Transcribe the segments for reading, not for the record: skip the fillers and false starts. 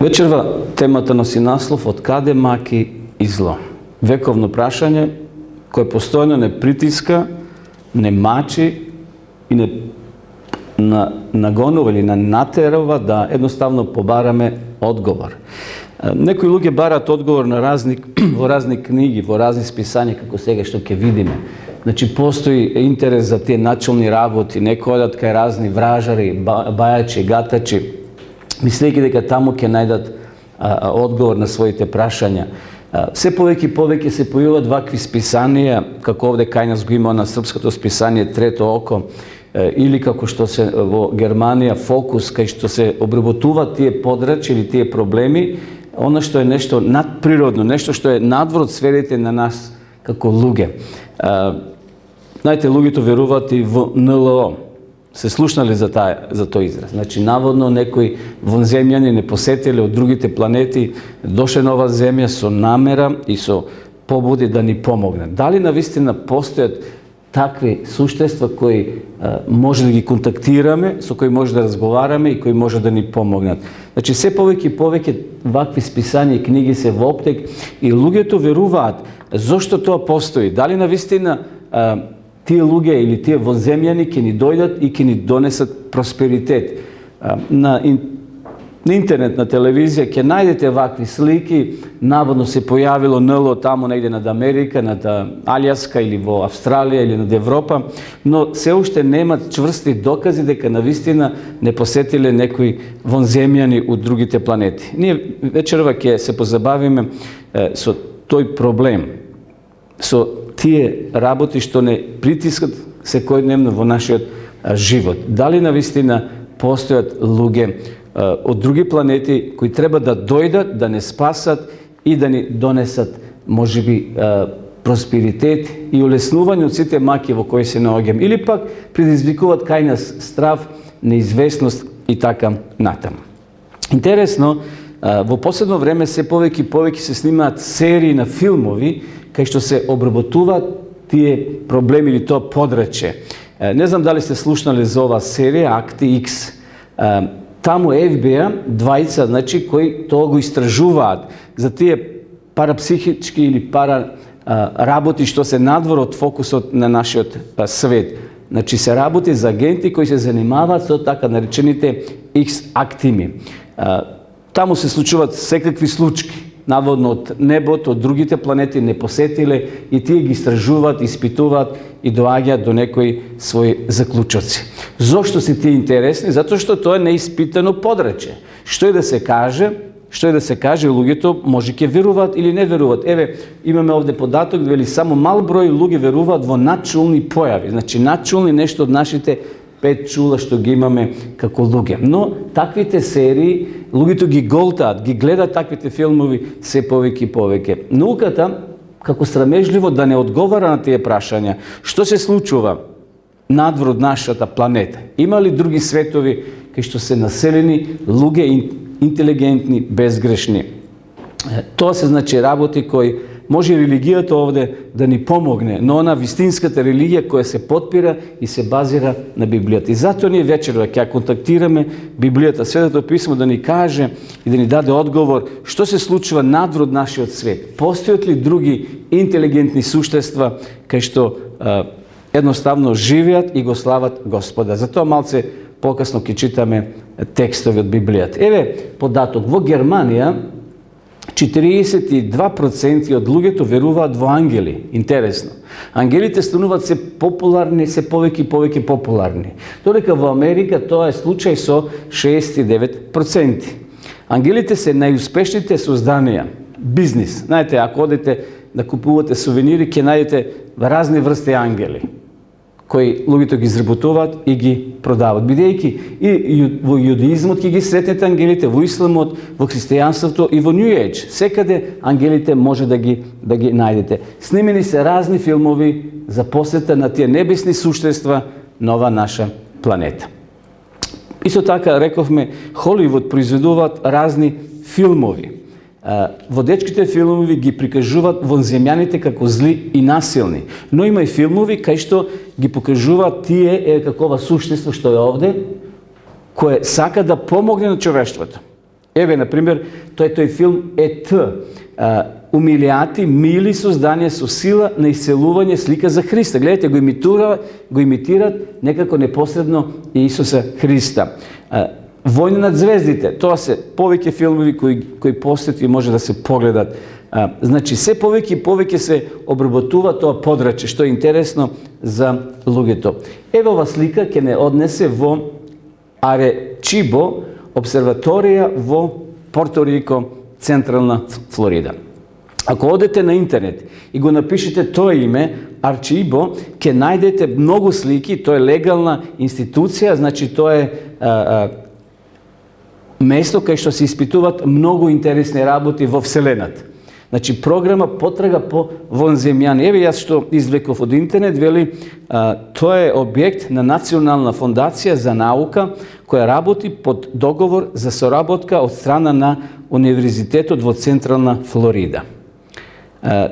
Вечерва темата носи наслов "Од каде маки и зло". Вековно прашање кое постојано не притиска, не мачи и не нагонува или натерува да едноставно побараме одговор. Некои луѓе барат одговор на во разни книги, во разни списања, како сега што ќе видиме. Значи, постои интерес за тие начални работи, некои одат кај разни вражари, бајачи, гатачи, мислејќи дека таму ќе најдат одговор на своите прашања. Се повеќе и повеќе се појавуваат вакви списанија, како овде кај нас го има на српското списание Трето око, или како што се во Германија Фокус, кај што се обработуваат тие подрачи или тие проблеми, она што е нешто надприродно, нешто што е надвор од сферите на нас како луѓе. Знаете, луѓето веруваат и во НЛО. Се слушнали за тој израз. Значи, наводно некои вонземјани не посетиле од другите планети, дошле на оваа земја со намера и со побуди да ни помогнат. Дали навистина постојат такви суштества кои може да ги контактираме, со кои може да разговараме и кои може да ни помогнат? Значи, се повеќе и повеќе вакви списања и книги се во оптек и луѓето веруваат зошто тоа постои. Дали навистина тие луѓе или тие вонземјани ќе ни дојдат и ќе ни донесат просперитет. На интернет, на телевизија ќе најдете вакви слики, наводно се појавило НЛО таму негде над Америка, над Алјаска или во Австралија или над Европа, но се уште немат чврсти докази дека навистина не посетиле некои вонземјани од другите планети. Ние вечерва ќе се позабавиме со тој проблем, со тие работи што не притискат секојдневно во нашиот живот. Дали навистина постојат луѓе од други планети кои треба да дојдат, да не спасат и да ни донесат можеби просперитет и улеснување од сите маки во кои се наоѓаме, или пак предизвикуваат кај нас страв, неизвестност и така натаму. Интересно, во последно време се повеќе и повеќе се снимаат серии на филмови кај што се обработуваат тие проблеми или тоа подраче. Не знам дали сте слушнали за оваа серија Акти Икс. Таму ФБИ двајца, значи, кои тоа го истражуваат за тие парапсихички или работи што се надвор од фокусот на нашиот свет. Значи, се работи за агенти кои се занимаваат со така наречените X-актими. Таму се случуваат секакви случаи. Наводно од небото, од другите планети не посетиле и тие ги истражуваат, испитуваат и доаѓаат до некои своји заклучоци. Зошто се тие интересни? Затоа што тоа е неиспитано подраче. Што е да се каже, луѓето може ќе веруваат или не веруваат. Еве, имаме овде податок, вели само мал број луѓе веруваат во надчулни појави. Значи, надчулни нешто од нашите 5 чула што ги имаме како луѓе. Но таквите серии, луѓето ги голтаат, ги гледаат таквите филмови се повеќе и повеќе. Науката, како срамежливо да не одговара на тие прашања, што се случува надвор од нашата планета? Има ли други светови кај што се населени луѓе интелигентни, безгрешни? Тоа се значи работи кои може религијата овде да ни помогне, но она вистинската религија која се потпира и се базира на Библијата. И затоа ние вечерва ќе контактираме Библијата, Светото писмо да ни каже и да ни даде одговор што се случува надвор од нашиот свет. Постојат ли други интелигентни суштества кај што едноставно живеат и го слават Господа? Затоа малце покасно ќе читаме текстови од Библијата. Еве податок, во Германија 42% од луѓето веруваат во ангели. Интересно. Ангелите стануваат се популарни, се повеќе и повеќе популарни. Додека во Америка тоа е случај со 69%. Ангелите се најуспешните созданија. Бизнис. Знаете, ако одите да купувате сувенири, ќе најдете разни врсти ангели кои луѓето ги изработуваат и ги продават. Бидејќи и во јудеизмот ќе ги сретнете ангелите, во исламот, во христијанството и во New Age. Секаде ангелите може да ги најдете. Снимени се разни филмови за посета на тие небесни суштества на ова наша планета. Исто така, рековме, Холивуд произведуваат разни филмови. Водечките филмови ги прикажуваат вонземјаните како зли и насилни, но има и филмови кај што ги покажуваат тие какова суштество што е овде, кое сака да помогне на човештвото. Еве, например, тој филм ЕТ. Умилјати, мили создание со сила на исцелување, слика за Христа. Гледате, го имитират некако непосредно Исуса Христа. Војна над звездите, тоа се повеќе филмови кои постојат и може да се погледат. Значи, се повеќе и повеќе се обработува тоа подрачје, што е интересно за луѓето. Ево ова слика ќе не однесе во Аречибо, обсерваторија во Порто Рико, Централна Флорида. Ако одете на интернет и го напишете тоа име, Арчибо, ќе најдете многу слики, тоа е легална институција, значи тоа е место кај што се испитуваат многу интересни работи во Вселената. Значи, програма потрага по вонземјани. Еве јас што извлеков од интернет, вели, тоа е објект на Национална фондација за наука, која работи под договор за соработка од страна на Универзитетот во Централна Флорида.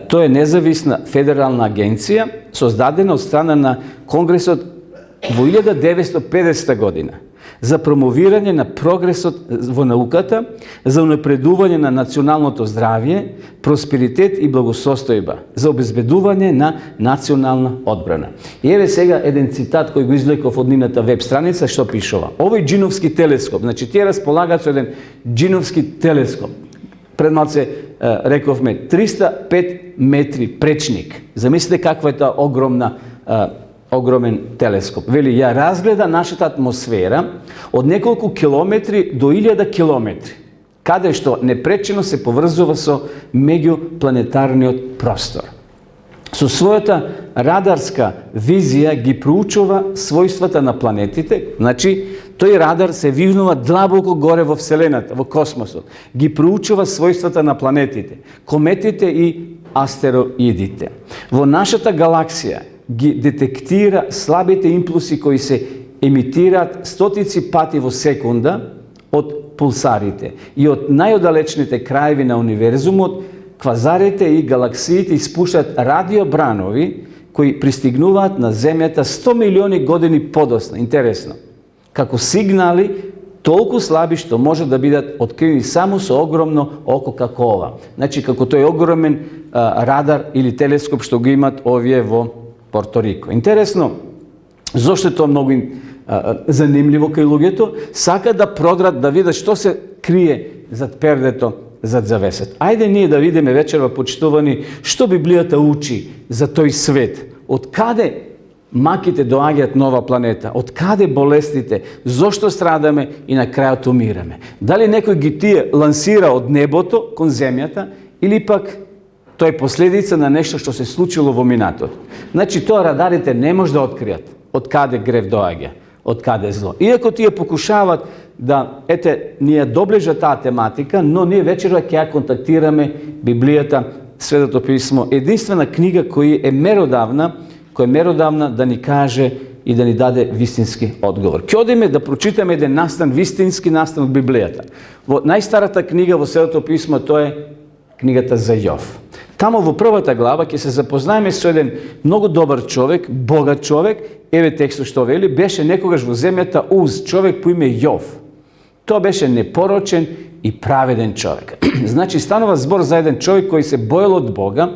Тоа е независна федерална агенција, создадена од страна на Конгресот во 1950 година за промовирање на прогресот во науката, за унапредување на националното здравје, просперитет и благосостојба, за обезбедување на национална одбрана. И еве сега еден цитат кој го извлеков од нивната веб страница, што пишува. Овој джиновски телескоп, значи тие располагаат со еден джиновски телескоп. Пред малце рековме 305 метри пречник. Замислите каква е таа огромен телескоп. Вели, ја разгледа нашата атмосфера од неколку километри до 1000 километри, каде што непречено се поврзува со меѓупланетарниот простор. Со својата радарска визија ги проучува својствата на планетите, значи тој радар се вигнува длабоко горе во Вселената, во космосот. Ги проучува својствата на планетите, кометите и астероидите. Во нашата галаксија ги детектира слабите импулси кои се емитираат стотици пати во секунда од пулсарите и од најодалечните краеви на универзумот, квазарите и галаксиите испуштаат радиобранови кои пристигнуваат на Земјата 100 милиони години подоцна. Интересно. Како сигнали толку слаби што може да бидат откривени само со огромно око како ова. Значи, како тој огромен радар или телескоп што го имат овие во Порто Рико. Интересно, зошто е тоа многу занимливо кај луѓето, сака да продрат, да видат што се крие зад пердето, зад завесет. Ајде ние да видиме вечерва, почитувани, што Библијата учи за тој свет. Од каде маките доаѓаат нова планета? Од каде болестите? Зошто страдаме и на крајот умираме? Дали некој ги тие лансира од небото кон земјата или пак тоа е последица на нешто што се случило во минатото? Значи, тоа радарите не може да откријат од каде грев доаѓа, од каде зло. Иако тие покушават да, ние доближа таа тематика, но ние вечерва ќе ја контактираме Библијата, Светото писмо, единствена книга која е меродавна да ни каже и да ни даде вистински одговор. Ќе одиме да прочитаме еден настан, вистински настан од Библијата. Во најстарата книга во Светото писмо, тоа е книгата за Јов. Тамо во првата глава ќе се запознаеме со еден многу добар човек, богат човек. Еве текстот што вели, беше некогаш во земјата Уз, човек по име Јов. Тоа беше непорочен и праведен човек. Значи, станува збор за еден човек кој се боел од Бога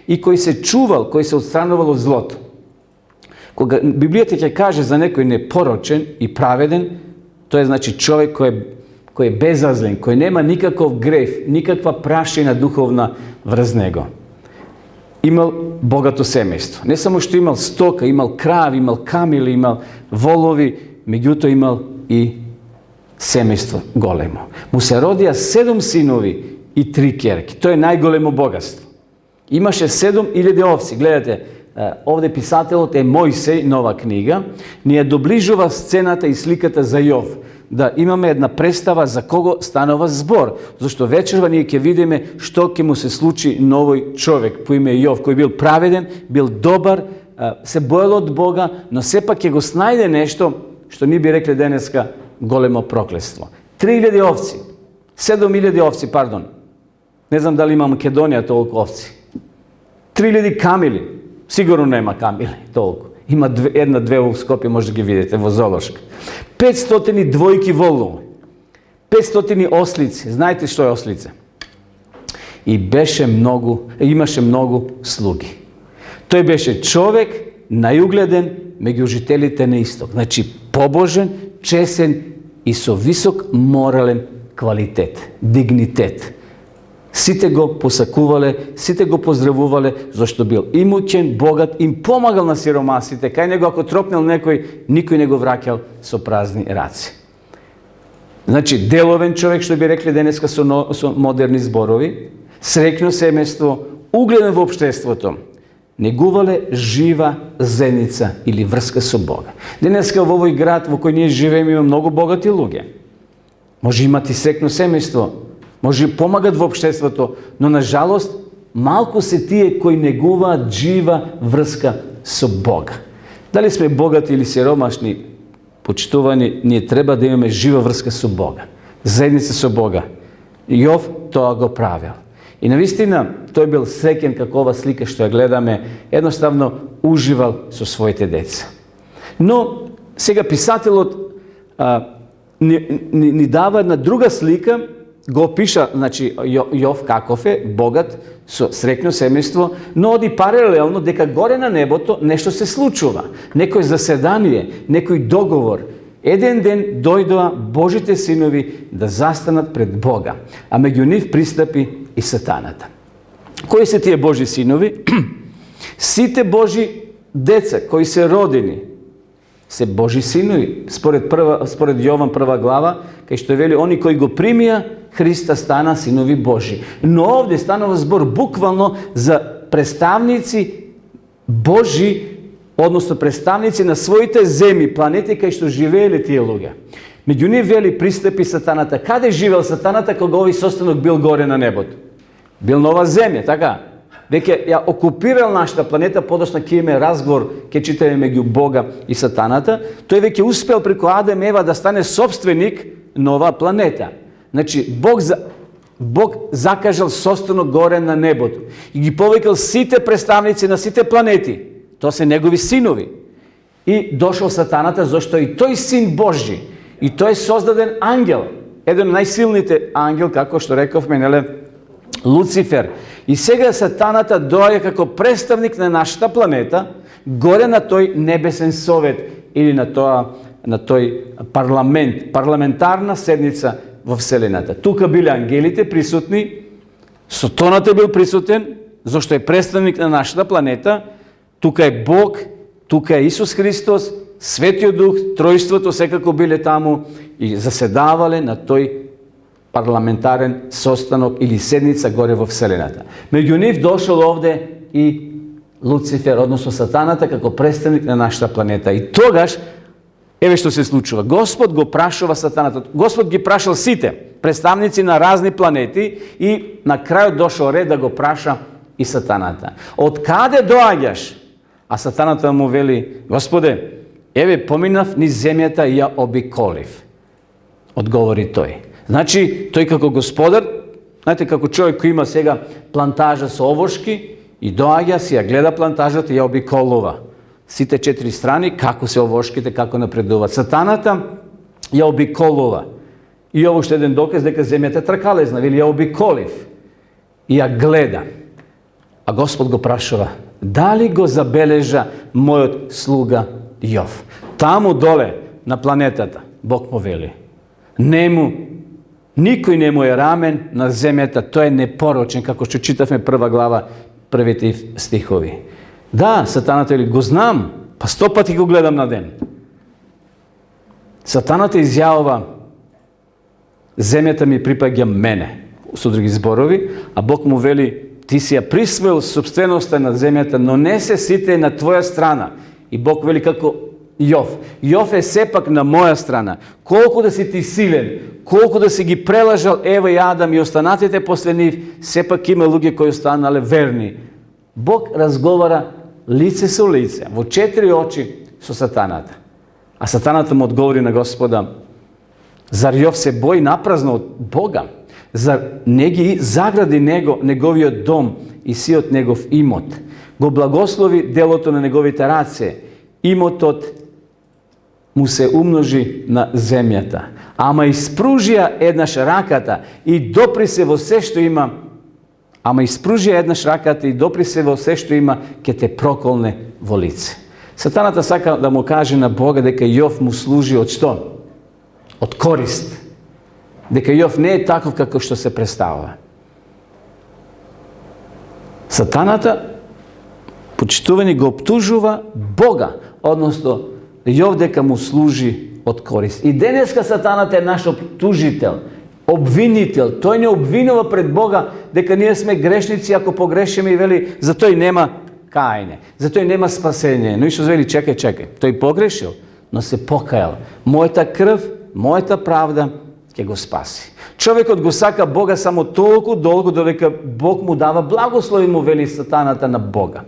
и кој се чувал, кој се отстранувал од злото. Кога Библијата ќе каже за некој непорочен и праведен, тоа е значи човек кој е безазлен, кој нема никаков грев, никаква прашина духовна врз него. Имал богато семејство. Не само што имал стока, имал крави, имал камили, имал волови, меѓутоа имал и семејство големо. Му се родија 7 синови и 3 ќерки. Тоа е најголемо богатство. Имаше 7000 овци. Гледате, овде писателот е Мојсей, нова книга, ни ја доближува сцената и сликата за Јов. Да имаме една представа за кого станува збор, зашто вечерва ние ќе видиме што ќе му се случи на овој човек по име Јов, кој бил праведен, бил добар, се боел од Бога, но сепак ќе го снајде нешто што ние би рекле денеска големо проклетство. 3000 овци, 7000 овци, пардон. Не знам дали има Македонија толку овци. 3000 камили, сигурно нема камили толку. Има една-две во Скопје, може да ги видите во зоолошка. 500 двојки волови. 500 ослици. Знаете што е ослица? И имаше многу слуги. Тој беше човек најугледен меѓу жителите на исток. Значи, побожен, чесен и со висок морален квалитет, дигнитет. Сите го посакувале, сите го поздравувале, зашто бил имуќен, богат, им помагал на сиромасите. Кај него, ако тропнел некој, никој не го враќал со празни раци. Значи, деловен човек, што би рекли денеска со модерни зборови, среќно семејство, угледен во општеството, негувале жива зеница или врска со Бога. Денеска во овој град во кој ние живееме има многу богати луѓе. Може имати среќно семејство, може помагат во општеството, но на жалост малку се тие кои негуваат жива врска со Бога. Дали сме богати или сиромашни, почитувани, ние треба да имаме жива врска со Бога, заедница со Бога. Јов тоа го правил. И навистина, тој бил среќен како ова слика што ја гледаме, едноставно уживал со своите деца. Но сега писателот ни дава една друга слика, го опиша, значи, Јов каков е, богат, со среќно семејство, но оди паралелно дека горе на небото нешто се случува. Некој заседание, некој договор. Еден ден дојдоа Божите синови да застанат пред Бога, а меѓу нив пристапи и сатаната. Кои се тие Божи синови? Сите Божи деца кои се родени се Божи синови. Според Јован 1 глава, кај што вели, они кои го примија Христа стана синови Божи. Но овде станува збор буквално за представници Божи, односно представници на своите земји, планети кај што живееле тие луѓе. Меѓу нив вели пристапи сатаната. Каде живел сатаната кога овој состанок бил горе на небото? Бил на ова земја, така? Веќе ја окупирал нашата планета, подоцна ќе имаме разговор, ќе читаме меѓу Бога и сатаната. Тој веќе успел преку Адам и Ева да стане собственик на оваа планета. Значи, Бог закажал состанок горе на небото и ги повикал сите представници на сите планети. Тоа се негови синови. И дошол сатаната, зашто и тој син Божи, и тој е создаден ангел, еден од најсилните ангел, како што рековме, неле, Луцифер. И сега сатаната доаѓа како представник на нашата планета, горе на тој небесен совет или на тој парламент, парламентарна седница во Вселената. Тука биле ангелите присутни, Сатаната бил присутен, зашто е представник на нашата планета. Тука е Бог, тука е Исус Христос, Светиот Дух, Тројството секако биле таму и заседавале на тој парламентарен состанок или седница горе во Вселената. Меѓу нив дошол овде и Луцифер, односно сатаната, како представник на нашата планета. И тогаш, еве што се случува. Господ го прашува сатаната. Господ ги прашал сите представници на разни планети и на крајот дошол ред да го праша и сатаната. Од каде доаѓаш? А сатаната му вели, Господе, еве поминав низ земјата и ја обиколив. Одговори тој. Значи, тој како господар, знаете, како човек кој има сега плантажа со овошки и доаѓа си ја гледа плантажата и ја обиколува. Сите 4 страни, како се овошките, како напредуваат. Сатаната ја обиколува. И ово што еден доказ дека земјата тркалезна, вели ја обиколив. И ја гледа. А Господ го прашува, дали го забележа мојот слуга Јов? Таму доле на планетата, Бог му вели, никој не му е рамен на земјата, тој е непорочен, како што читавме 1 глава, првите стихови. Да, сатаната вели, го знам, па 100 пати го гледам на ден. Сатаната изјавува, земјата ми припаѓа мене, со други зборови, а Бог му вели, ти си ја присвоил собственоста на земјата, но не се сите на твоја страна. И Бог вели како Јов. Јов е сепак на моја страна. Колку да си ти силен, колку да си ги прелажал Ева и Адам и останатите после нив, сепак има луѓе кои останале верни. Бог разговара лице со лице, во 4 очи со сатаната. А сатаната му одговори на Господа, зар Јов се бои напразно од Бога? Зар не ги загради неговиот дом и сиот негов имот? Го благослови делото на неговите раце, имотот му се умножи на земјата. ама испружија еднаш раката и допри се во се што има, ќе те проколне во лице. Сатаната сака да му каже на Бога дека Јов му служи од што? Од корист. Дека Јов не е таков како што се представува. Сатаната, почитувани, го оптужува Бога, односно Јов дека му служи од корист. И денеска Сатаната е наш оптужител, обвинител. Тој не обвинува пред Бога дека ние сме грешници, ако погрешиме и вели, за тој нема кајне, за тој нема спасение. Но Исус вели, чекај, тој погрешил, но се покајал. Мојата крв, мојата правда ќе го спаси. Човекот го сака Бога само толку долго додека Бог му дава благослови, му вели Сатаната на Бога.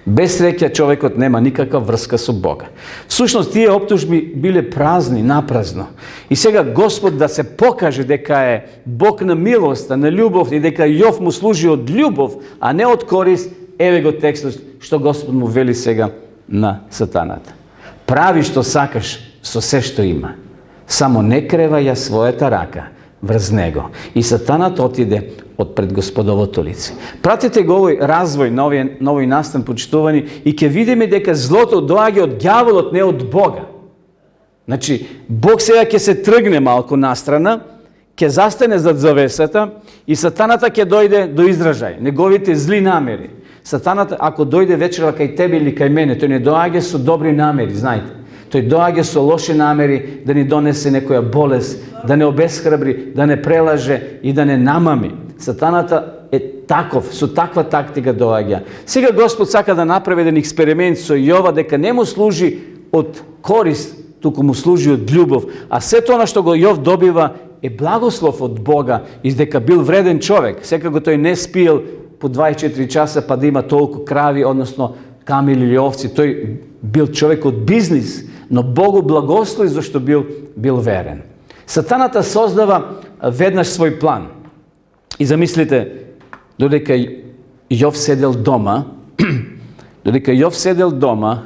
Без среќа човекот нема никаква врска со Бога. Всушност тие оптужби биле празни, напразно. И сега Господ да се покаже дека е Бог на милоста, на љубов и дека Јов му служи од љубов, а не од корист, еве го текстот што Господ му вели сега на Сатаната. Прави што сакаш со се што има, само не креваја својата рака врз него. И Сатаната отиде од пред Господовото лице. Пратете го овој развој на овој настан, почитувани, и ќе видиме дека злото доаѓа од ѓаволот, не од Бога. Значи, Бог сега ќе се тргне малку настрана, ќе застане зад завесата и Сатаната ќе дојде до изражај, неговите зли намери. Сатаната, ако дојде вечера кај тебе или кај мене, тој не доаѓа со добри намери, знаете. Тој доаѓа со лоши намери да ни донесе некоја болест, да не обесхрабри, да не прелаже и да не намами. Сатаната е таков, со таква тактика доаѓа. Сега Господ сака да направи еден експеримент со Јова, дека не му служи од корист, туку му служи од љубов. А сето она што го Јов добива е благослов од Бога, и дека бил вреден човек. Секако тој не спиел по 24 часа па да има толку крави, односно камили или овци. Тој бил човек од бизнис, но Богу благослови зашто бил верен. Сатаната создава веднаш свој план. И замислите, додека Јов седел дома,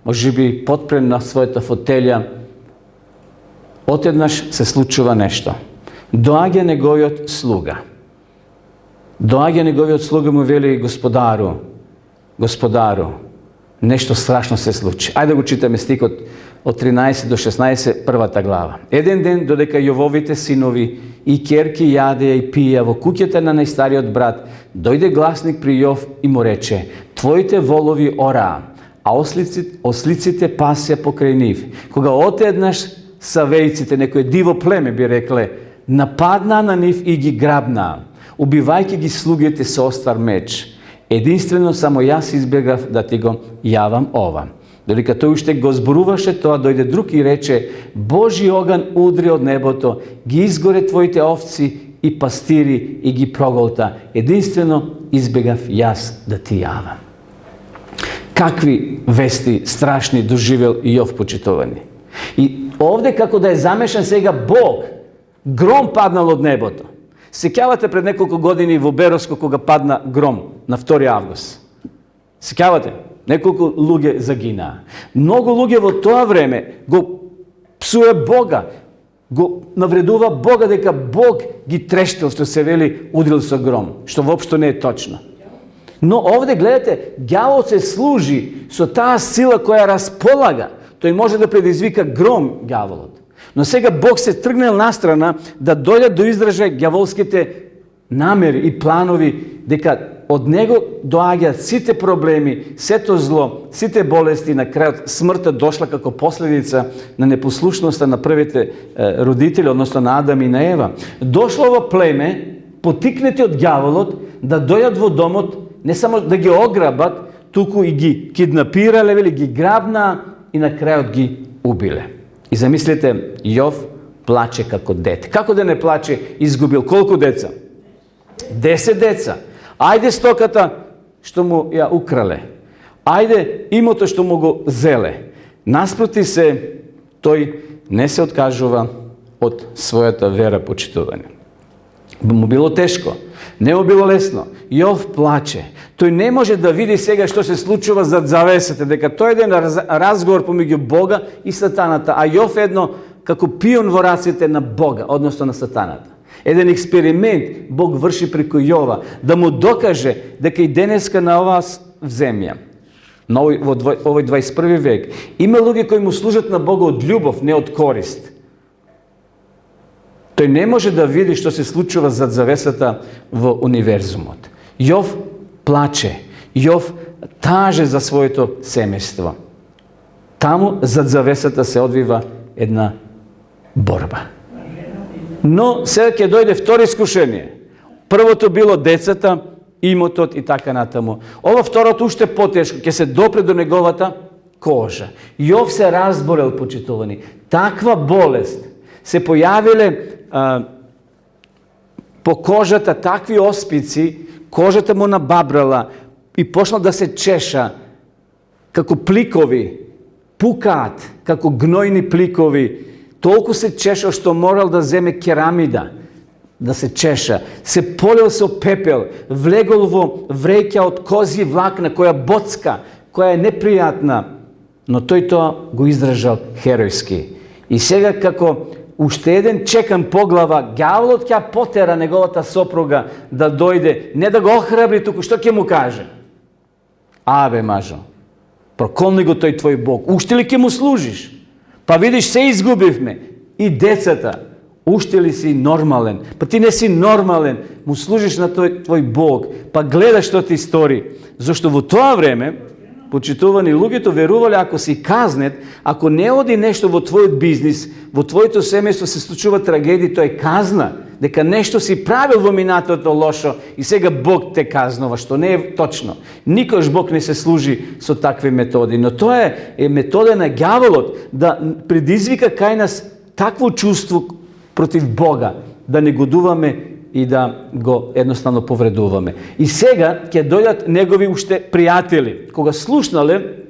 може би потпрен на својата фотелја, отеднаш се случува нешто. Доаѓа неговиот слуга. Му вели: Господару, нешто страшно се случи. Ајде да го читаме стикот од 13 до 16, првата глава. Еден ден, додека Јововите синови и ќерки јадеја и пија во куќата на најстариот брат, дојде гласник при Јов и му рече: твоите волови ораа, а ослиците пасја покрај нив. Кога отеднаш савејците, некој диво племе би рекле, нападнаа на нив и ги грабнаа, убивајќи ги слугите со остар меч. Единствено само јас избегав да ти го јавам ова. Додека тој уште го зборуваше тоа, дојде друг и рече: Божи оган удри од небото, ги изгоре твоите овци и пастири и ги проголта. Единствено избегав јас да ти јавам. Какви вести страшни доживел Јов, почитувани. И овде како да е замешан сега Бог. Гром паднал од небото. Сеќавате пред неколку години во Беровско кога падна гром на 2 август. Сеќавате? Неколку луѓе загинаа. Многу луѓе во тоа време го псуе Бога, го навредува Бога дека Бог ги трештил, што се вели, удрил со гром, што воопшто не е точно. Но овде гледате, ѓаволот се служи со таа сила која располага. Тој може да предизвика гром, ѓаволот. Но сега Бог се тргнал настрана да дојдат до изражај ѓаволските намери и планови, дека од него доаѓаат сите проблеми, сето зло, сите болести, на крајот смртта дошла како последица на непослушноста на првите родители, односно на Адам и на Ева. Дошло во племе, потикнети од ѓаволот, да дојдат во домот, не само да ги ограбат, туку и ги киднапирале, вели, ги грабнаа и на крајот ги убиле. И замислете, Јов плаче како дете. Како да не плаче? Изгубил колку деца? 10 деца. Ајде стоката што му ја украле. Ајде имото што му го зеле. Наспроти се, тој не се откажува од својата вера, почитуване. Му било тешко, не му било лесно. Јов плаче. Тој не може да види сега што се случува зад завесата, дека тој е еден разговор помеѓу Бога и Сатаната, а Јов едно како пион во раците на Бога, односно на сатаната. Еден експеримент Бог врши преку Јова, да му докаже дека и денеска на оваа земја, во овој 21 век, има луѓе кои му служат на Бога од љубов, не од корист. Тој не може да види што се случува зад завесата во универзумот. Јов плаче, Јов таже за своето семејство. Таму зад завесата се одвива една борба. Но сега ќе дојде второ искушение. Првото било децата, имотот и така натаму. Ова второто уште потешко, ќе се допре до неговата кожа. Јов се разболел, почитувани. Таква болест се појавиле по кожата такви оспици, кожата му набабрала и почнал да се чеша како пликови, пукаат како гнојни пликови. Толку се чешал што морал да земе керамида, да се чеша. Се полил со пепел, влегол во вреќа од козји влакна, која боцка, која е непријатна, но тој тоа го издржал херојски. И сега како уште еден чекан поглава, ѓаволот ќе потера неговата сопруга да дојде, не да го охрабри, туку што ќе му каже? Абе, мажо, проколни го тој твој Бог, уште ли ќе му служиш? Па видиш, се изгубивме. И децата, уште ли си нормален? Па ти не си нормален, му служиш на твој Бог, па гледаш што ти стори. Зашто во тоа време, почитувани, луѓето верувале ако си казнет, ако не оди нешто во твојот бизнис, во твоето семејство се случува трагедија, тоа е казна, дека нешто си правил во минатото лошо и сега Бог те казнува, што не е точно. Никош Бог не се служи со такви методи, но тоа е метода на ѓаволот да предизвика кај нас такво чувство против Бога, да негодуваме и да го едноставно повредуваме. И сега ќе дојдат негови уште пријатели. Кога слушнале,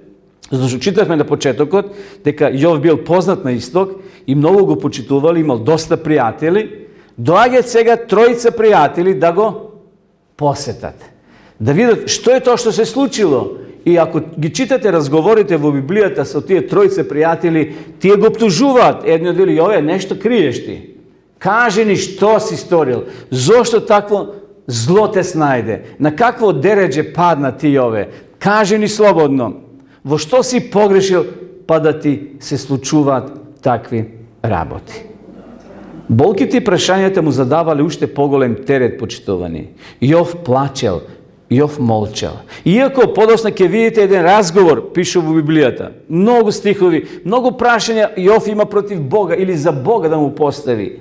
зашто читавме на почетокот, дека Јов бил познат на исток и многу го почитували, имал доста пријатели, доаѓаат сега тројца пријатели да го посетат. Да видат што е тоа што се случило. И ако ги читате разговорите во Библијата со тие тројца пријатели, тие го оптужуваат. Едни од вели, ове, нешто криеш ти. Кажи ни што си сторил. Зошто такво зло те снајде? На какво дереđe падна ти ове? Кажи ни слободно. Во што си погрешил па да ти се случуваат такви работи? Болките и прашањата му задавале уште поголем терет, почитувани. Јов плачел, Јов молчал. Иако подосна ќе видите еден разговор, пише во Библијата, многу стихови, многу прашања Јов има против Бога или за Бога да му постави.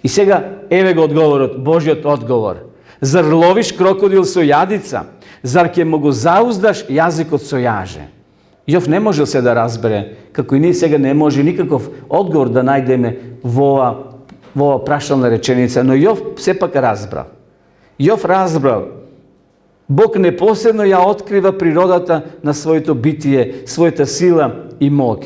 И сега еве го одговорот, Божиот одговор. Зар ловиш крокодил со јадица? Зар ќе му го зауздаш јазикот со јаже? Јов не можел се да разбере, како и ние сега не може никаков одговор да најдеме во ова прашална реченица, но Јов сепак разбрал. Јов разбрал. Бог непосредно ја открива природата на своето битие, својата сила и мог.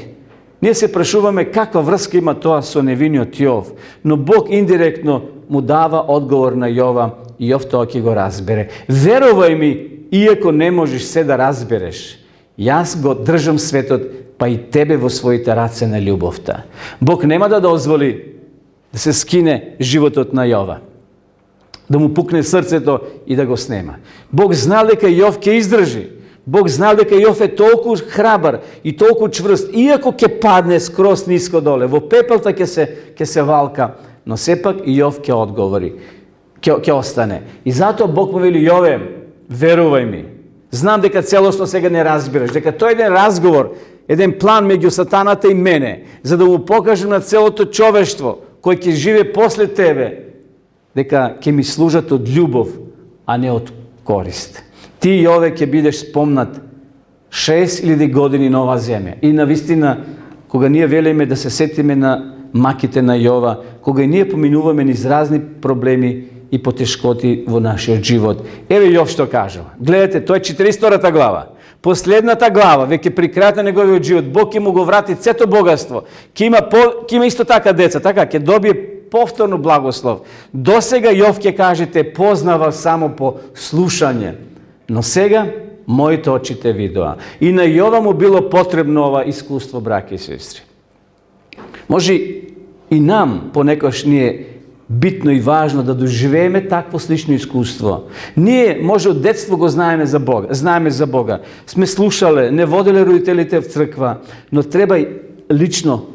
Ние се прашуваме каква врска има тоа со невиниот Јов, но Бог индиректно му дава одговор на Јова и Јов тоа ќе го разбере. Верувај ми, иако не можеш се да разбереш, јас го држам светот, па и тебе во своите раце на љубовта. Бог нема да дозволи да се скине животот на Јова, да му пукне срцето и да го снема. Бог знал дека Јов ќе издржи. Бог знал дека Јов е толку храбар и толку чврст, иако ќе падне скроз ниско доле, во пепелта ќе се валка, но сепак и Јов ќе одговори, ќе остане. И затоа Бог му вели, Јове, верувај ми. Знам дека целосно сега не разбираш, дека тој еден разговор, еден план меѓу сатаната и мене, за да му покажем на целото човештво кој ќе живе после тебе, дека ќе ми служат од љубов, а не од корист. Ти, Јове, ќе бидеш спомнат 6000 години на оваа земја. И навистина, кога ние велиме да се сетиме на маките на Јова, кога и ние поминуваме низ разни проблеми и потешкоти во нашиот живот. Еве Јов што кажува. Гледате, тоа е 42-та глава. Последната глава, веќе при крајот на неговиот живот, Бог ќе му го врати сето богатство. Ќе има исто така деца, така ќе добие повторно благослов. Досега Јов ќе кажете познава само по слушање, но сега моите очи те видоа. И на Јова му било потребно ова искуство, браќи и сестри. Може И нам понекогаш ни е битно и важно да доживееме такво слично искуство. Ние, може от детство го знаеме за Бога. Сме слушале, не воделе родителите в црква, но треба и лично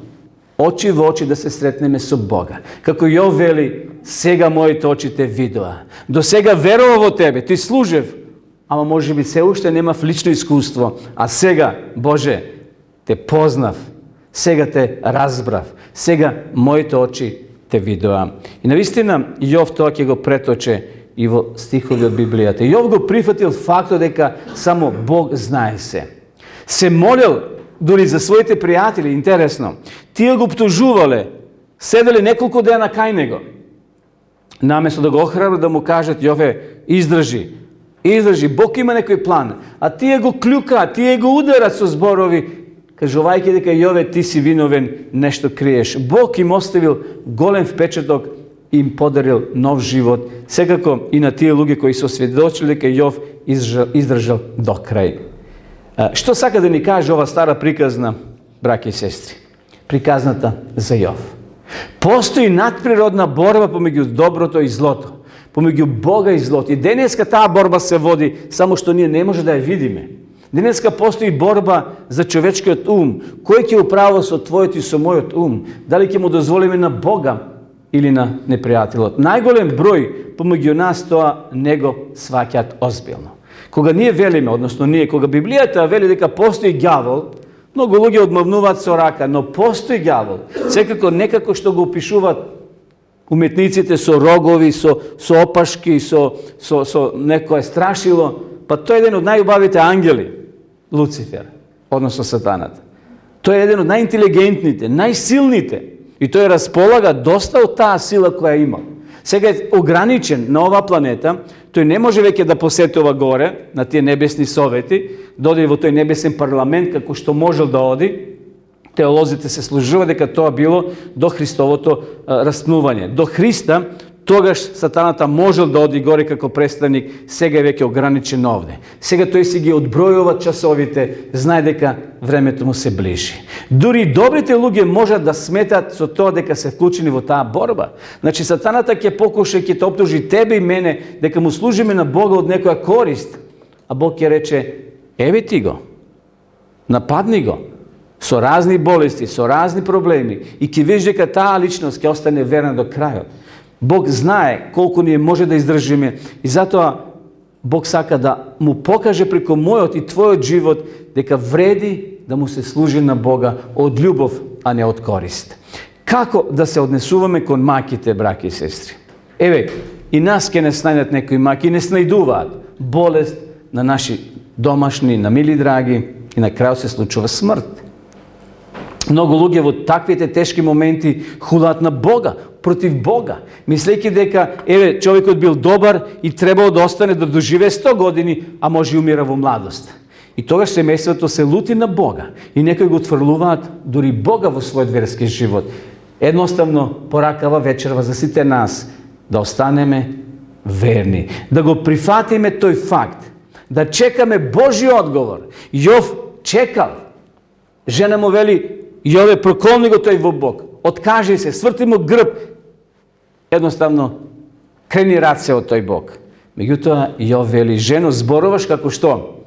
очи во очи да се сретнеме со Бога. Како Јов вели, сега моите очи те видоа. До сега верува во тебе, ти служев, ама може би се уште немав лично искуство. А сега, Боже, те познав, сега те разбрав, сега моите очи те видоа. И навистина, Јов тоа ќе го преточе и во стихови од Библијата. Јов го прифатил фактот дека само Бог знае се. Се молел дури за своите пријатели, интересно. Тие го обтужувале, седеле неколку дена кај него. Наместо да го охрабрат, да му кажат, Јове, издржи, Бог има некој план. А тие го клюкаат, тие го ударат со зборови, кажувајќи дека Јове, ти си виновен, нешто криеш. Бог им оставил голем впечаток и им подарил нов живот, секако и на тие луѓе кои се осведочили дека Јов издржал до крај. Што сака да ни каже ова стара приказна, браќи и сестри? Приказната за Јов. Постои надприродна борба помеѓу доброто и злото, помеѓу Бога и злото. И денеска таа борба се води, само што ние не може да ја видиме. Денеска постои борба за човечкиот ум. Кој ќе управува со твојот и со мојот ум? Дали ќе му дозволиме на Бога или на непријателот? Најголем број помеѓу нас тоа не го сваќаат озбилно. Кога ние велиме, односно кога Библијата вели дека постои ѓавол, многу луѓе одмавнуваат со рака, но постои ѓавол. Секако некако што го опишуваат уметниците со рогови, со опашки, со некое страшило, па тој е еден од најубавите ангели, Луцифер, односно сатаната. Тој е еден од најинтелигентните, најсилните и тој располага доста од таа сила која има. Сега е ограничен на оваа планета, тој не може веќе да посетува горе, на тие небесни совети, да оди во тој небесен парламент, како што можел да оди. Теолозите се служува дека тоа било до Христовото распнување. До Христа, тогаш сатаната можел да оди горе како представник, сега е веќе ограничен овде. Сега тој си ги одбројува часовите, знае дека времето му се ближи. Дури и добрите луѓе можат да сметат со тоа дека се вклучени во таа борба. Значи сатаната ќе покуша, ќе те оптужи тебе и мене дека му служиме на Бога од некоја корист, а Бог ќе рече, еве ти го, нападни го со разни болести, со разни проблеми и ќе видиш дека таа личност ќе остане верна до крајот. Бог знае колку ние може да издржиме и затоа Бог сака да му покаже преку мојот и твојот живот дека вреди да му се служи на Бога од љубов, а не од корист. Како да се однесуваме кон маките, браќи и сестри? Еве, и нас ќе не снајдат некои маки, не снајдуваат болест на наши домашни, на мили драги и на крајот се случува смрт. Многу луѓе во таквите тешки моменти хулаат на Бога, против Бога, мислејќи дека еве човекот бил добар и требало да остане да доживее 100 години, а може и умира во младост. И тогаш семејството се лути на Бога и некои го отфрлуваат дури Бога во својот верски живот. Едноставно поракава вечерва за сите нас да останеме верни, да го прифатиме тој факт, да чекаме Божи одговор. Јов чекал. Жена му вели, Јове, проколни го тој во Бог. Откажи се, сврти му грб. Едноставно, крени раце од тој Бог. Меѓутоа, Јов вели, жено, зборуваш како што?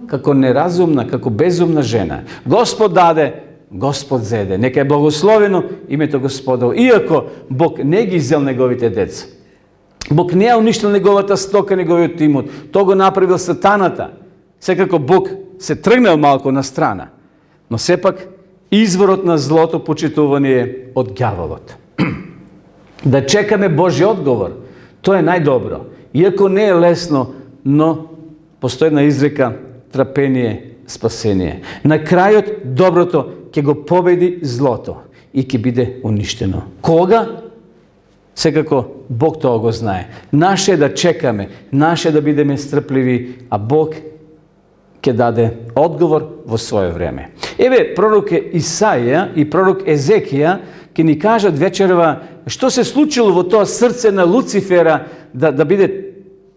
Како неразумна, како безумна жена. Господ даде, Господ зеде. Нека е благословено името Господово. Иако Бог не ги зел неговите деца. Бог не е уништил неговата стока, неговиот имот. Тоа го направил сатаната. Секако Бог се тргнал малку на страна. Но сепак, изворот на злото почитувани е од ѓаволот. Да чекаме Божи одговор, тоа е најдобро. Иако не е лесно, но постои една изрека, трпение, спасение. На крајот доброто ќе го победи злото и ќе биде уништено. Кога? Секако Бог тоа го знае. Наше е да чекаме, наше е да бидеме стрпливи, а Бог ќе даде одговор во своје време. Еве, пророк Исаија и пророк Езекија ќе ни кажат вечерва што се случило во тоа срце на Луцифера да биде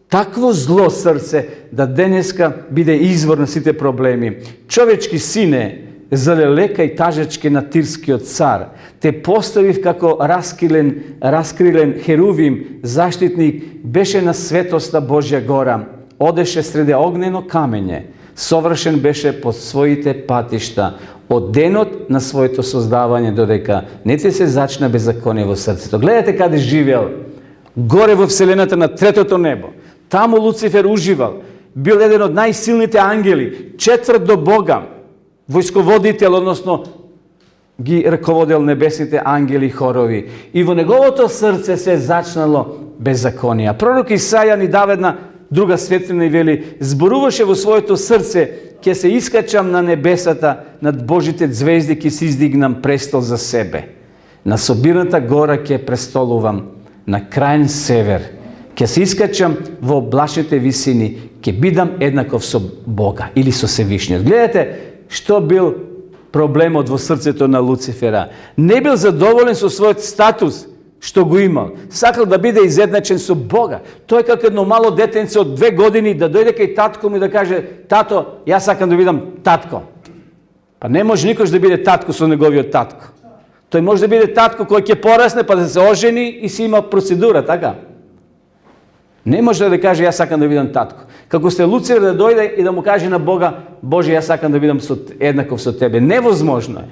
такво зло срце, да денеска биде извор на сите проблеми. Човечки сине, залелекај тажачке на Тирскиот цар. Те поставив како раскрилен херувим, заштитник, беше на светоста Божја гора. Одеше среде огнено камење. Совршен беше по своите патишта. Од денот на своето создавање додека не ти се зачна беззаконие во срцето. Гледате каде живеел. Горе во вселената на третото небо. Таму Луцифер уживал. Бил еден од најсилните ангели, четврт до Бога, војсководител, односно ги раководел небесните ангели хорови. И во неговото срце се зачнало беззаконие. Пророк Исаја ни дава една друга светлина и вели: зборуваше во своето срце: ќе се искачам на небесата, над Божите звезди ќе се издигнам престол за себе. На собирната гора ќе престолувам, на крајен север. Ќе се искачам во облачните висини, ќе бидам еднаков со Бога или со Севишниот. Гледате што бил проблемот во срцето на Луцифера. Не бил задоволен со својот статус што го имал. Сакал да биде изедначен со Бога. Тој како едно мало детенце од 2 години да дојде кај татко му и да каже: тато, јас сакам да бидам татко. Па не може никош да биде татко со неговиот татко. Тој може да биде татко кој ќе порасне па да се ожени и си има процедура, така? Не може да каже: јас сакам да бидам татко. Како сте Луцифер да дојде и да му каже на Бога: Боже, јас сакам да бидам еднаков со тебе. Невозможно е.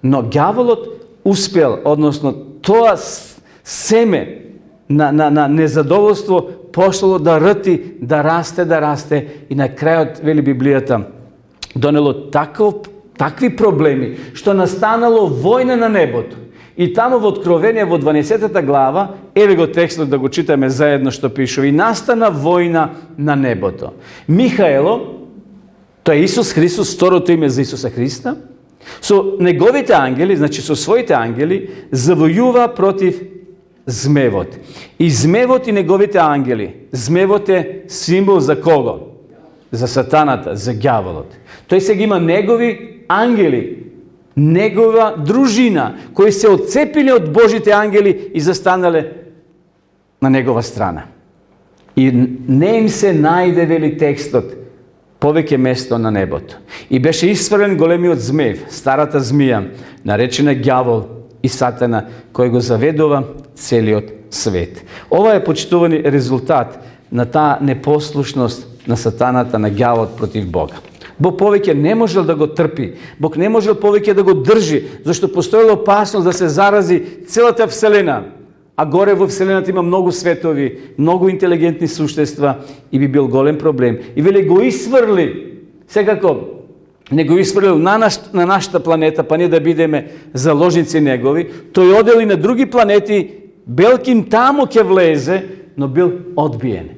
Но ѓаволот успел, односно тоа семе на незадоволство пошло да рти, да расте и на крајот, вели Библијата, донело такви проблеми што настанало војна на небото. И таму во Откровение во 12 глава, еве го текстот да го читаме заедно што пишува: и настана војна на небото. Михаело, тоа е Исус Христос, второто име за Исуса Христа, со неговите ангели, значи со своите ангели, завојува против змевот. И змевот и неговите ангели. Змевот е символ за кого? За сатаната, за ѓаволот. Тој сега има негови ангели, негова дружина, кои се отцепили од Божите ангели и застанале на негова страна. И не им се најде, вели текстот, повеќе место на небото. И беше исфрлен големиот змев, старата змија, наречена ѓавол и сатана, кој го заведува целиот свет. Ова е, почитувани, резултат на таа непослушност на сатаната, на ѓаволот против Бога. Бог повеќе не можел да го трпи. Бог не можел повеќе да го држи, зашто постоела опасност да се зарази целата вселена. А горе во вселената има многу светови, многу интелигентни суштества и би бил голем проблем. И вели го исфрли, секако не го исфрлил на нашата планета, па не да бидеме заложници негови, тој одел и на други планети, белким таму ќе влезе, но бил одбиен.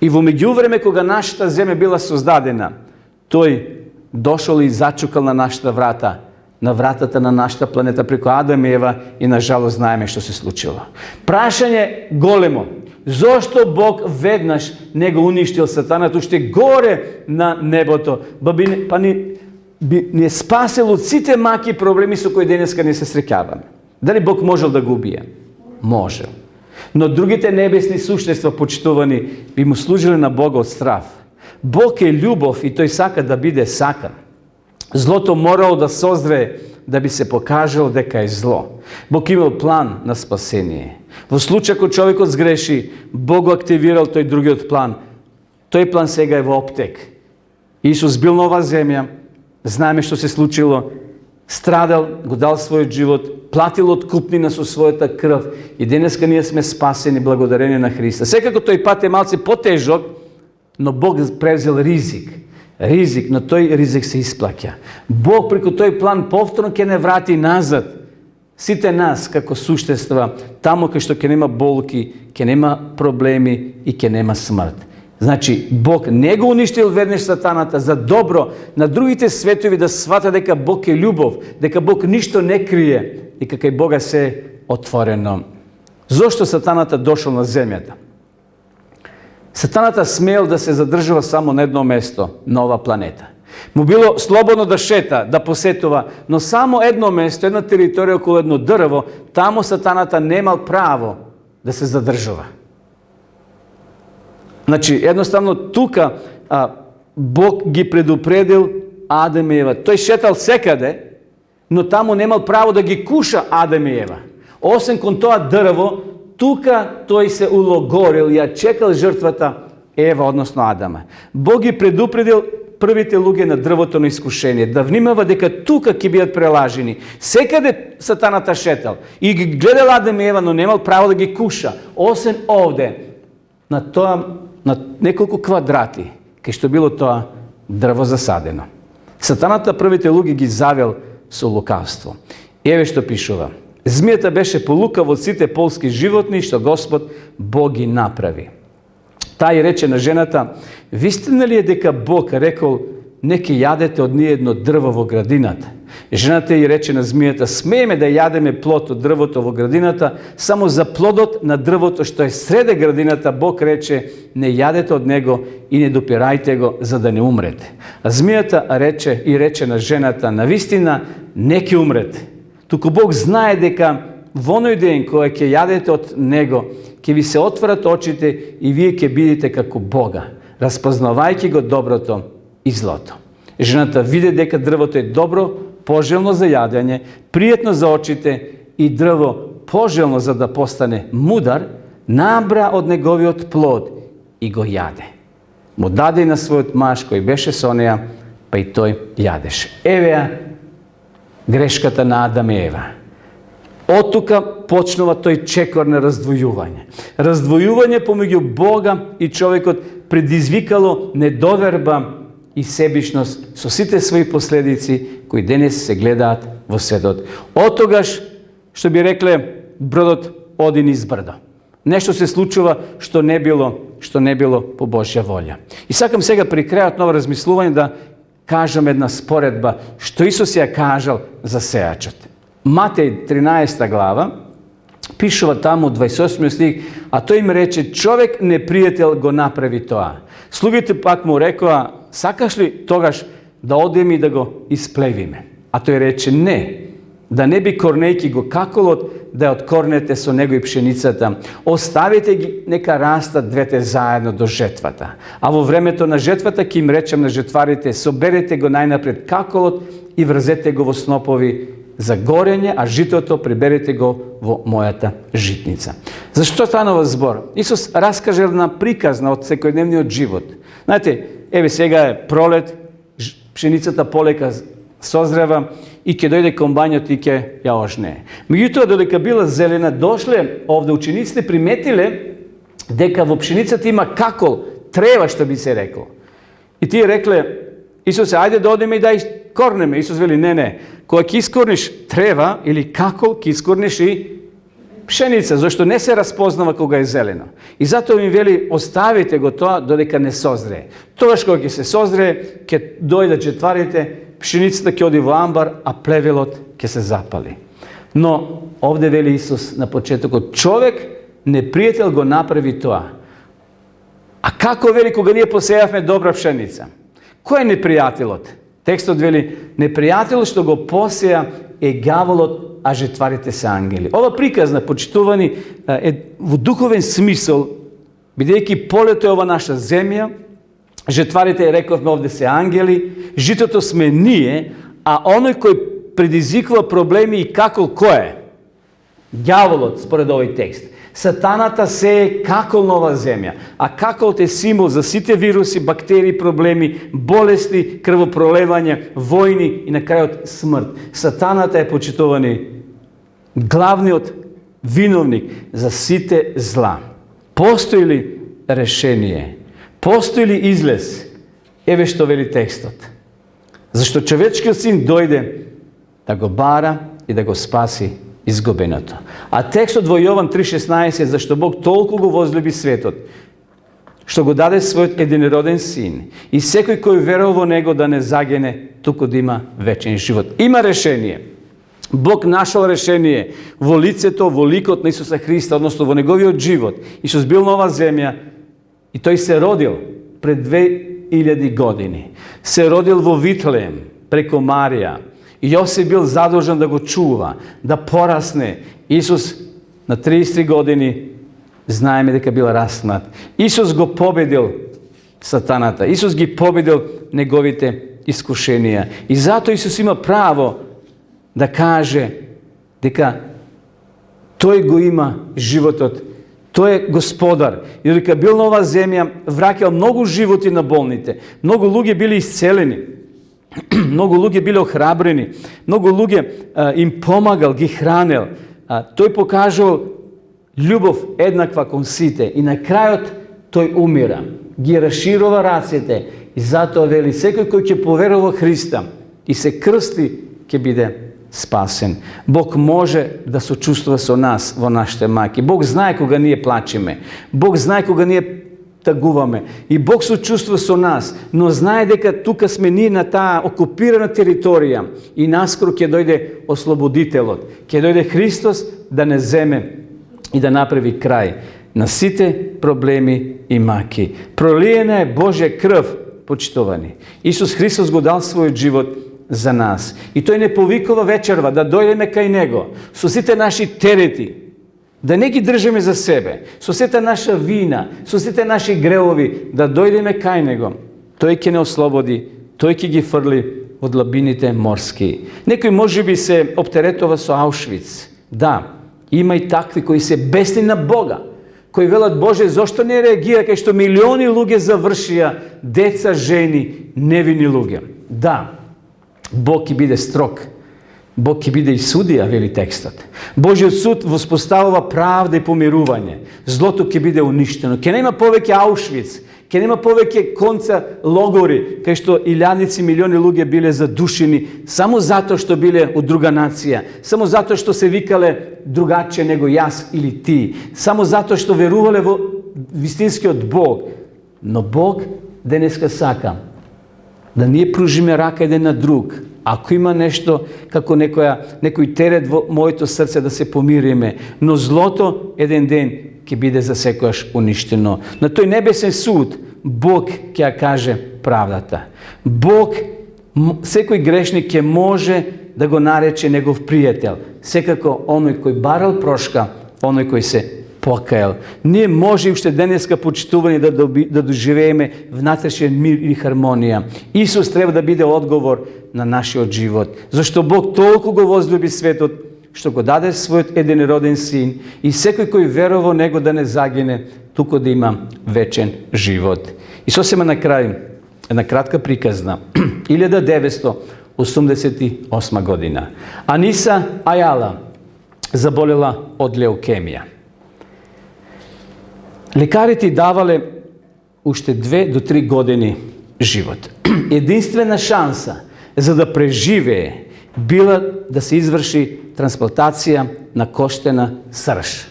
И во меѓувреме кога нашата земја била создадена, тој дошол и зачукал на нашата врата, на вратата на нашата планета преку Адам и Ева, и на жалост знаеме што се случило. Прашање големо: зошто Бог веднаш не го уништил сатанат уште горе на небото, па ни е спасел од сите маки проблеми со кои денеска не се среќаваме? Дали Бог можел да го убие? Можел. Но другите небесни суштества, почитувани, би му служиле на Бога од страв. Бог е љубов и тој сака да биде сакан. Злото морало да созрее да би се покажало дека е зло. Бог имал план на спасение. Во случај кога човекот сгреши, Бог го активирал тој другиот план. Тој план сега е во оптек. Исус бил на оваа земја, знаеме што се случило, страдал, го дал својот живот, платил откупнина со својата крв и денеска ние сме спасени благодарение на Христа. Секако тој пат е малце потежок, но Бог превзел ризик, но тој ризик се исплаќа. Бог преку тој план повторно ќе не врати назад сите нас како суштества, таму кај што ќе нема болки, ќе нема проблеми и ќе нема смрт. Значи, Бог не го уништил веднаш сатаната за добро на другите светови да свата дека Бог е љубов, дека Бог ништо не крие и кај Бога се отворено. Зошто сатаната дошол на земјата? Сатаната смел да се задржува само на едно место, на ова планета. Му било слободно да шета, да посетува, но само едно место, една територија околу едно дрво, таму сатаната немал право да се задржува. Значи, едноставно тука Бог ги предупредил Адам и Ева. Тој шетал секаде, но таму немал право да ги куша Адам и Ева. Освен кон тоа дрво, тука тој се улогорил, ја чекал жртвата Ева, односно Адама. Бог ги предупредил првите луѓе на дрвото на искушение, да внимава дека тука ќе бидат прелажени. Секаде сатаната шетал и ги гледал Адам и Ева, но немал право да ги куша. Освен овде, на неколку квадрати, кај што било тоа дрво засадено. Сатаната првите луѓе ги завел со лукавство. Еве што пишува. Змијата беше полукав од сите полски животни што Господ Бог ги направи. Тај рече на жената, вистина ли е дека Бог рекол, не ќе јадете од ниедно дрво во градината? Жената ја рече на змијата, смееме да јадеме плод од дрвото во градината, само за плодот на дрвото што е среде градината, Бог рече, не јадете од него и не допирајте го, за да не умрете. А змијата рече на жената, навистина не ќе умрете. Туку Бог знае дека во оној ден кој ќе јадете од него, ќе ви се отворат очите и вие ќе бидете како Бога, распознавајќи го доброто и злото. Жената виде дека дрвото е добро, пожелно за јадење, пријатно за очите и дрво пожелно за да постане мудар, набра од неговиот плод и го јаде. Му даде и на својот маж кој беше со неја, па и тој јадеше. Еве ја грешката на Адам и Ева. Од тука почнува тој чекор на раздвојување. Раздвојување помеѓу Бога и човекот предизвикало недоверба и себичност со сите своји последици кои денес се гледаат во светот. Од тогаш, што би рекле, бродот оди низ брдо. Нешто се случува што не било по Божја волја. И сакам сега при крајот на ова размислување да кажам една споредба што Исус ја кажал за сејачот. Матеј 13 глава пишува таму 28 стих, а тој им рече, човек непријател го направи тоа. Слугите пак му рекоа, сакаш ли тогаш да одеме и да го исплевиме? А тој рече, не, да не би корнејки го каколот, да ја откорнете со него и пшеницата. Оставите ги, нека растат двете заедно до жетвата. А во времето на жетвата ќе им речем на жетварите, соберете го најнапред каколот и врзете го во снопови за горење, а житото приберете го во мојата житница. Зашто станува збор? Исус раскаже една приказна од секојдневниот живот. Знаете, еве сега е пролет, пшеницата полека созрева и ќе дојде комбањот и ќе ја ожнее. Меѓутоа, додека била зелена, дошле овде учениците, приметиле дека во пшеницата има какол, трева, што би се рекло. И тие рекле, Исусе, ајде да одиме и да искорнеме. Исус вели, не. Кога ќе искорниш трева или какол, ќе искорниш и пшеница, зашто не се распознава кога е зелено. И затоа им вели, оставите го тоа додека не созрее. Тогаш кога ќе се созрее, ќе дојдат жетварите, пшеницата ќе оди во амбар, а плевелот ќе се запали. Но овде вели Исус на почетокот, човек непријател го направи тоа. А како вели кога ние посејавме добра пшеница? Кој е непријателот? Текстот вели, непријател што го посеја е ѓаволот, а жетварите се ангели. Ова приказна, почитувани, е во духовен смисол, бидејќи полето е ова наша земја, жетварите, рековме овде, се ангели, житото сме ние, а оној кој предизвикува проблеми и какол кој е? Ѓаволот, според овој текст. Сатаната се е какол на ова земја, а каколот е символ за сите вируси, бактерии, проблеми, болести, крвопролевање, војни и на крајот смрт. Сатаната е, почитувани, главниот виновник за сите зла. Постои ли решение? Постои ли излез? Еве што вели текстот. Зашто човечкиот син дојде да го бара и да го спаси изгубеното. А текстот во Јован 3:16, зашто Бог толку го возлюби светот, што го даде својот единороден син, и секој кој верува во него да не загине, туку да има вечен живот. Има решение. Бог нашол решение во лицето, во ликот на Исуса Христа, односно во неговиот живот. Исус бил на оваа земја и тој се родил пред 2000 години. Се родил во Витлеем преко Марија. Јосиф бил задолжен да го чува, да порасне. Исус на 33 години знаеме дека бил раснат. Исус го победил сатаната. Исус ги победил неговите искушенија. И затоа Исус има право da kaže дека тој го има животот, тој е господар. И дека бил на оваа земја, враќал многу животи на болните. Многу луѓе били исцелени. Многу луѓе биле охрабрени. Многу луѓе им помагал, ги хранел. Тој покажал љубов еднаква кон сите. И на крајот тој умира. Ги расширува рацете. И затоа вели, секој кој ќе поверува во Христа и се крсти, ќе биде спасен. Бог може да сочувствува со нас во нашите маки. Бог знае кога ние плачеме. Бог знае кога ние тагуваме. И Бог сочувствува со нас, но знае дека тука сме ние на таа окупирана територија и наскоро ќе дојде ослободителот. Ќе дојде Христос да не земе и да направи крај на сите проблеми и маки. Пролиена е Божја крв, почитувани. Исус Христос го дал својот живот за нас. И тој не повикува вечерва да дојдеме кај Него со сите наши терети, да не ги држиме за себе, со сета наша вина, со сите наши греови, да дојдеме кај Него. Тој ќе не ослободи, тој ќе ги фрли од длабините морски. Некој можеби се оптеретува со Аушвиц. Да, има и такви кои се бесни на Бога, кои велат, Боже, зошто не реагира кај што милиони луѓе завршија, деца, жени, невини луѓе. Да, Бог ќе биде строг. Бог ќе биде и судија, вели текстот. Божиот суд воспоставува правда и помирување. Злото ќе биде уништено. Ќе нема повеќе Аушвиц, ќе нема повеќе конца логори, кај што илјадници, милиони луѓе биле задушени само затоа што биле од друга нација, само затоа што се викале другаче него јас или ти, само затоа што верувале во вистинскиот Бог. Но Бог денеска сака да ние пружиме рака еден на друг. Ако има нешто, како некој терет во моето срце, да се помириме. Но злото еден ден ќе биде за секојаш уништено. На тој небесен суд Бог ќе ја каже правдата. Бог, секој грешник ќе може да го нарече негов пријател. Секако оној кој барал прошка, оној кој се покајал. Ние може уште денеска почитувани да доживееме внатрешен мир и хармонија. Исус треба да биде одговор на нашиот живот. Зашто Бог толку го возлюби светот, што го даде својот единороден син и секој кој верува во него да не загине, туку да има вечен живот. И сосема на крај, една кратка приказна. 1988 година. Аниса Ајала заболела од леукемија. Лекарите давале уште 2 до 3 години живот. Единствена шанса за да преживее била да се изврши трансплантација на коштена срж.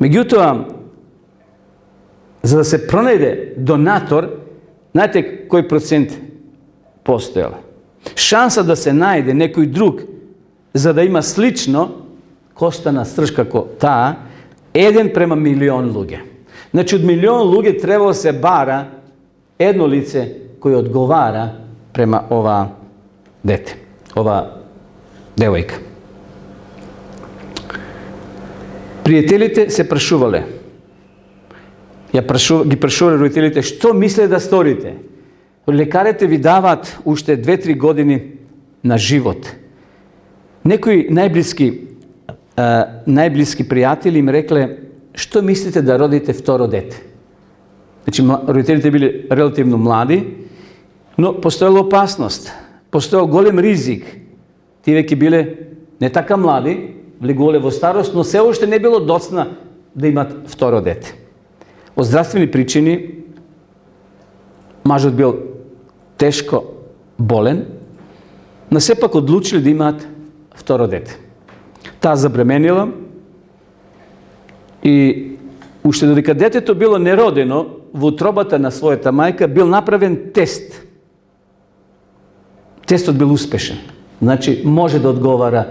Меѓутоа, за да се пронајде донатор, знаете кој процент постоел? Шанса да се најде некој друг за да има слично коштена срж како таа, 1:1.000.000 луѓе. Значи, од 1.000.000 луѓе требало се бара едно лице кој одговара према ова дете, ова девојка. Пријателите се прашувале. Ги прашувале родителите, што мисле да сторите? Лекарите ви даваат уште 2-3 години на живот. Некои најблиски пријатели им рекле, што мислите да родите второ дете? Значи, родителите били релативно млади, но постоела опасност, постоел голем ризик. Тие веќе биле не така млади, влегувале во старост, но се уште не било доцна да имат второ дете. Од здравствени причини, мажот бил тешко болен, но сепак одлучили да имаат второ дете. Таа забременила и уште додека детето било неродено, во утробата на својата мајка бил направен тест. Тестот бил успешен. Значи, може да одговара,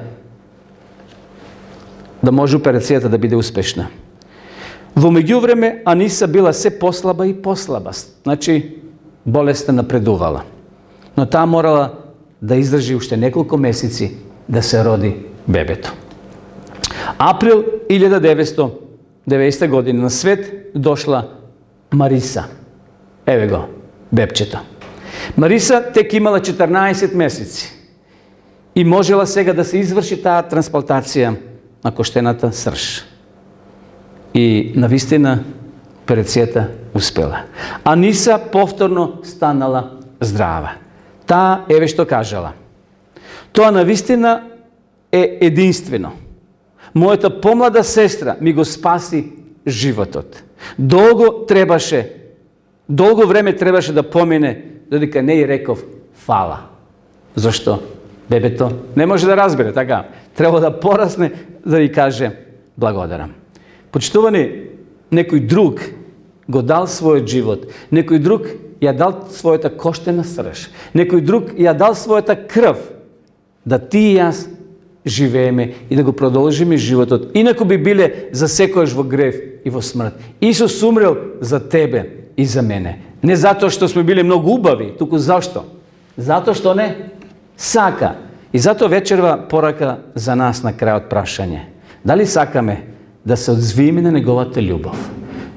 да може операцијата да биде успешна. Во меѓувреме, Аниса била се послаба и послаба. Значи, болеста напредувала. Но таа морала да издржи уште неколку месеци да се роди бебето. Април 1990 година на свет дошла Мариса. Еве го, бебчето. Мариса тек имала 14 месеци. И можела сега да се изврши таа трансплантација на коштената срж. И навистина операцијата успела. Аниса повторно станала здрава. Таа еве што кажала. Тоа навистина е единствено. Мојата помлада сестра ми го спаси животот. Долго време требаше да помине додека не и реков фала. Зашто? Бебето не може да разбере, така. Треба да порасне да ви каже благодарам. Почитувани, некој друг го дал својот живот, некој друг ја дал својата коштена срж, некој друг ја дал својата крв, да ти и јас живееме и да го продолжиме животот, инаку би биле за секојаш во грев и во смрт. Исус умрел за тебе и за мене. Не затоа што сме биле многу убави, туку зашто? Затоа што не сака. И затоа вечерва порака за нас на крајот прашање. Дали сакаме да се одзвиеме на неговата љубов?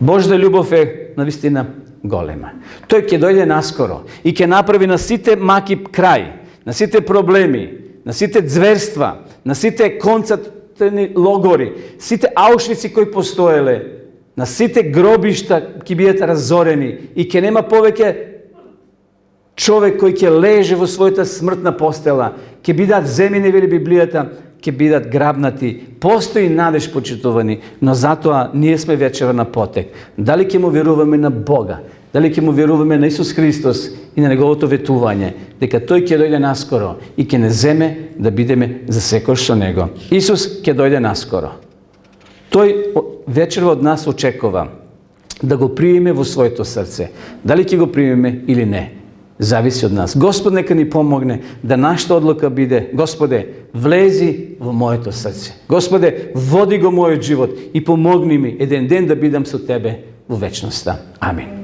Божјата љубов е навистина голема. Тој ќе дојде наскоро и ќе направи на сите маки крај, на сите проблеми, на сите зверства, на сите концентративни логори, сите Аушвици кои постоеле, на сите гробишта ќе бидат разорени и ќе нема повеќе човек кој ќе леже во својата смртна постела, ќе бидат земени, вели Библијата, ќе бидат грабнати. Постои надеж, почитувани, но затоа ние сме вечера на потек. Дали ќе му веруваме на Бога? Дали ќе му веруваме на Исус Христос и на неговото ветување, дека тој ќе дојде наскоро и ќе не земе да бидеме за секој со него. Исус ќе дојде наскоро. Тој вечерва од нас очекува да го примеме во своето срце. Дали ќе го примеме или не, зависи од нас. Господ нека ни помогне да нашата одлука биде: Господе, влези во моето срце. Господе, води го мојот живот и помогни ми еден ден да бидам со тебе во вечноста. Амин.